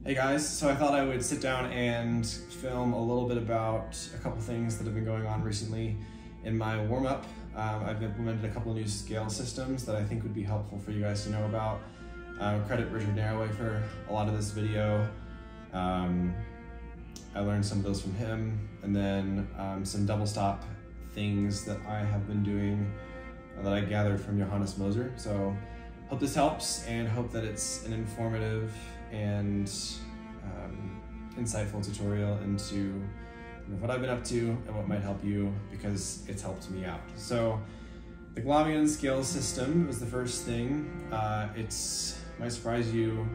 Hey guys, so I thought I would sit down and film a little bit about a couple things that have been going on recently in my warm-up. I've implemented a couple new scale systems that I think would be helpful for you guys to know about. Credit Richard Narrowway for a lot of this video. I learned some of those from him, and then some double stop things that I have been doing that I gathered from Johannes Moser. So hope this helps, and hope that it's an informative and insightful tutorial into what I've been up to and what might help you, because it's helped me out. So the Globion scale system was the first thing. It might surprise you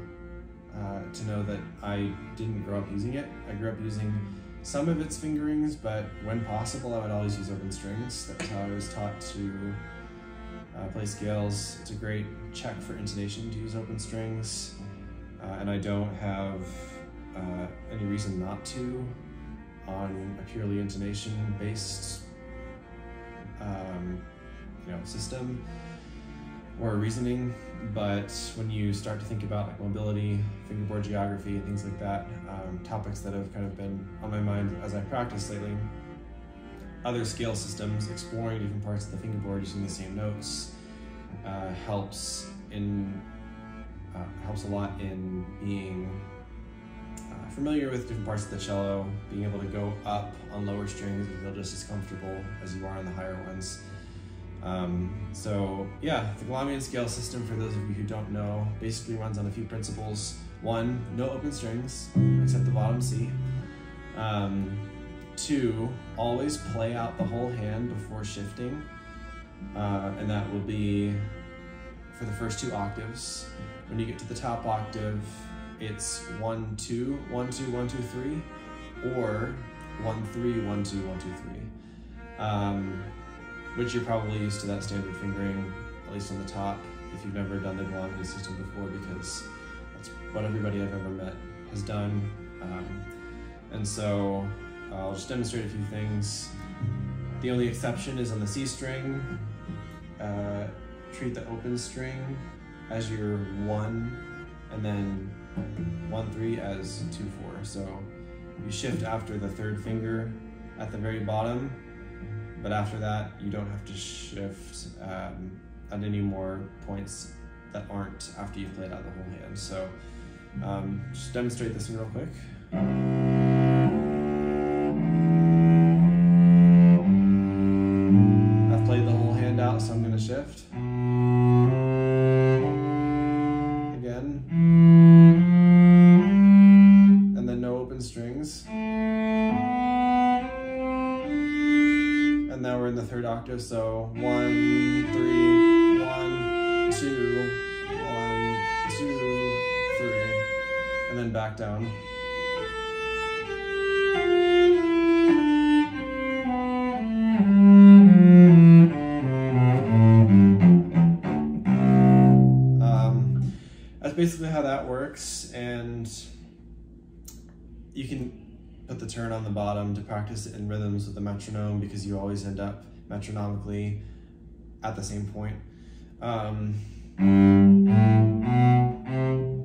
to know that I didn't grow up using it. I grew up using some of its fingerings, but when possible I would always use open strings. That's how I was taught to play scales. It's a great check for intonation to use open strings, and I don't have any reason not to on a purely intonation based system or reasoning. But when you start to think about like mobility, fingerboard geography, and things like that, topics that have kind of been on my mind as I practice lately, other scale systems, exploring different parts of the fingerboard using the same notes, helps a lot in being familiar with different parts of the cello, being able to go up on lower strings and feel just as comfortable as you are on the higher ones. So yeah, the Galamean scale system, for those of you who don't know, basically runs on a few principles. 1, no open strings, except the bottom C. 2, always play out the whole hand before shifting, and that will be for the first 2 octaves. When you get to the top octave, it's 1 2 1 2 1 2 3, or 1 3 1 2 1 2 3, which you're probably used to that standard fingering, at least on the top, if you've never done the Galamean system before, because that's what everybody I've ever met has done. And so I'll just demonstrate a few things. The only exception is on the C string. Treat the open string as your 1, and then 1 3 as 2 4. So you shift after the 3rd finger at the very bottom, but after that you don't have to shift at any more points that aren't after you've played out the whole hand. So just demonstrate this one real quick. I've played the whole hand out, so I'm going to shift. Again. And then no open strings. And now we're in the 3rd octave, so 1 3 1 2 1 2 3, and then back down. That's basically how that works, and you can put the turn on the bottom to practice it in rhythms with the metronome, because you always end up metronomically at the same point.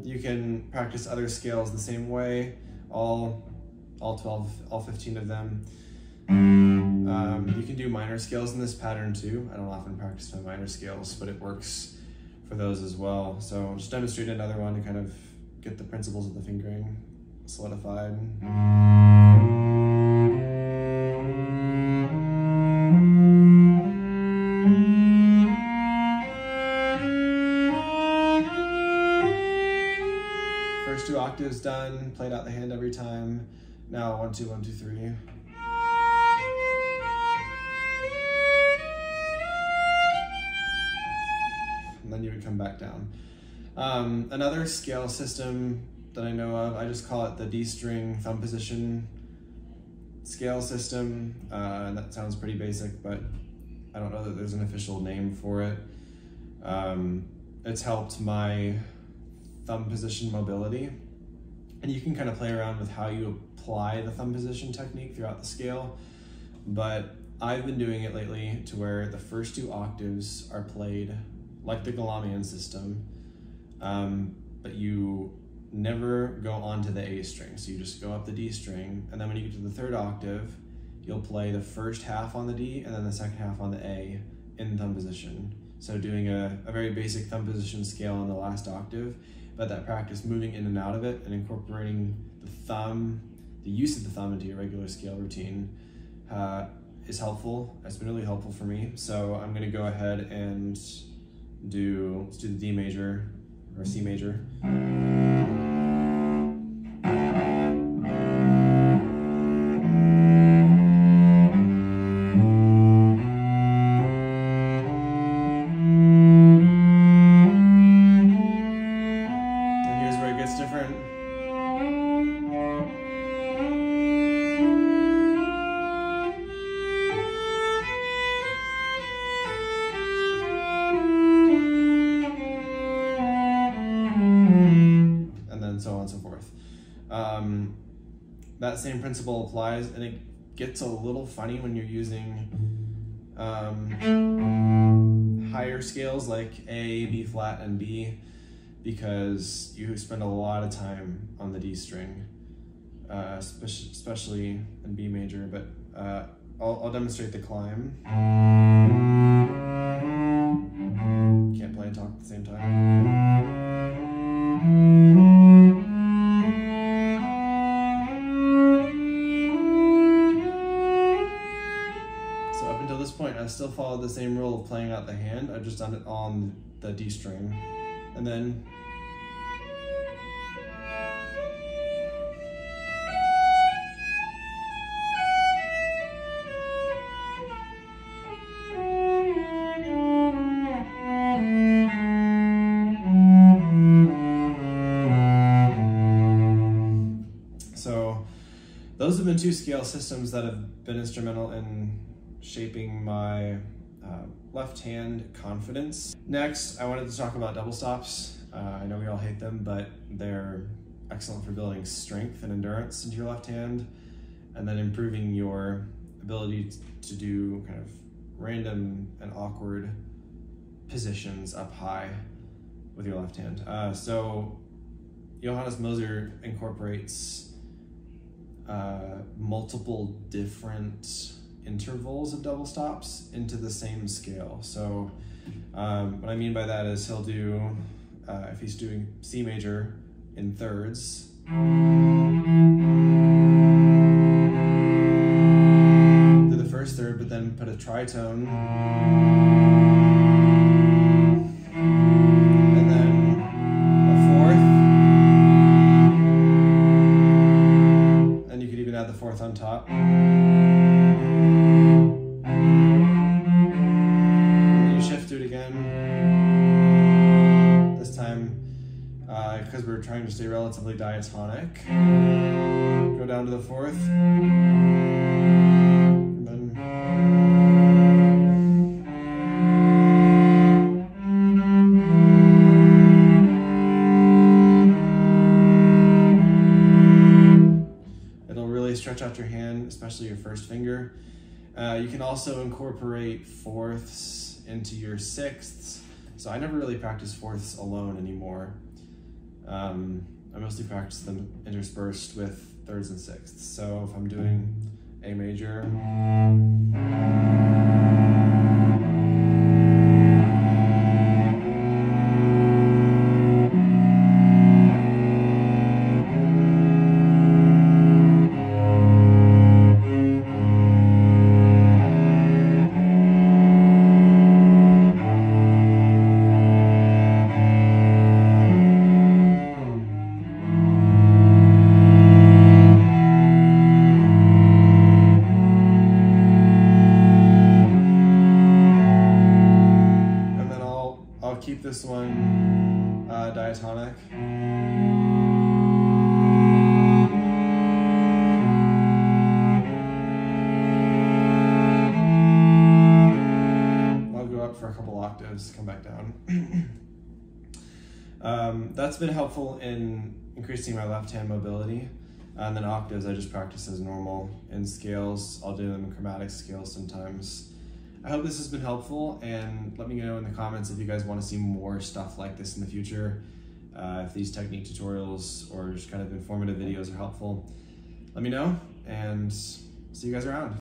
You can practice other scales the same way, all 15 of them. You can do minor scales in this pattern too. I don't often practice my minor scales, but it works for those as well. So I'll just demonstrate another one to kind of get the principles of the fingering solidified. First 2 octaves done, played out the hand every time. Now 1 2 1 2 3. And then you would come back down. Another scale system that I know of, I just call it the D string thumb position scale system. And that sounds pretty basic, but I don't know that there's an official name for it. It's helped my thumb position mobility, and you can kind of play around with how you apply the thumb position technique throughout the scale, but I've been doing it lately to where the first 2 octaves are played like the Galamean system, but you never go onto the A string. So you just go up the D string, and then when you get to the third octave, you'll play the first half on the D and then the second half on the A in thumb position. So doing a very basic thumb position scale on the last octave, but that practice moving in and out of it and incorporating the use of the thumb into your regular scale routine is helpful. It's been really helpful for me. So I'm gonna go ahead and let's do the D major or C major. That same principle applies, and it gets a little funny when you're using higher scales like A, B flat, and B, because you spend a lot of time on the D string, especially in B major, but I'll demonstrate the climb. Can't play and talk at the same time. I still followed the same rule of playing out the hand. I've just done it on the D string. And then so those have been two scale systems that have been instrumental in shaping my left hand confidence. Next, I wanted to talk about double stops. I know we all hate them, but they're excellent for building strength and endurance into your left hand, and then improving your ability to do kind of random and awkward positions up high with your left hand. So Johannes Moser incorporates multiple different intervals of double stops into the same scale. So what I mean by that is he'll do, if he's doing C major in thirds, do the first third, but then put a tritone, and then a fourth, and you could even add the fourth on top. Because we're trying to stay relatively diatonic. Go down to the fourth. And then it'll really stretch out your hand, especially your first finger. You can also incorporate fourths into your sixths. So I never really practice fourths alone anymore. I mostly practice them interspersed with thirds and sixths. So if I'm doing A major, keep this one diatonic. I'll go up for a couple octaves, come back down. That's been helpful in increasing my left hand mobility. And then octaves I just practice as normal. In scales, I'll do them in chromatic scales sometimes. I hope this has been helpful, and let me know in the comments if you guys want to see more stuff like this in the future. If these technique tutorials or just kind of informative videos are helpful, let me know, and see you guys around.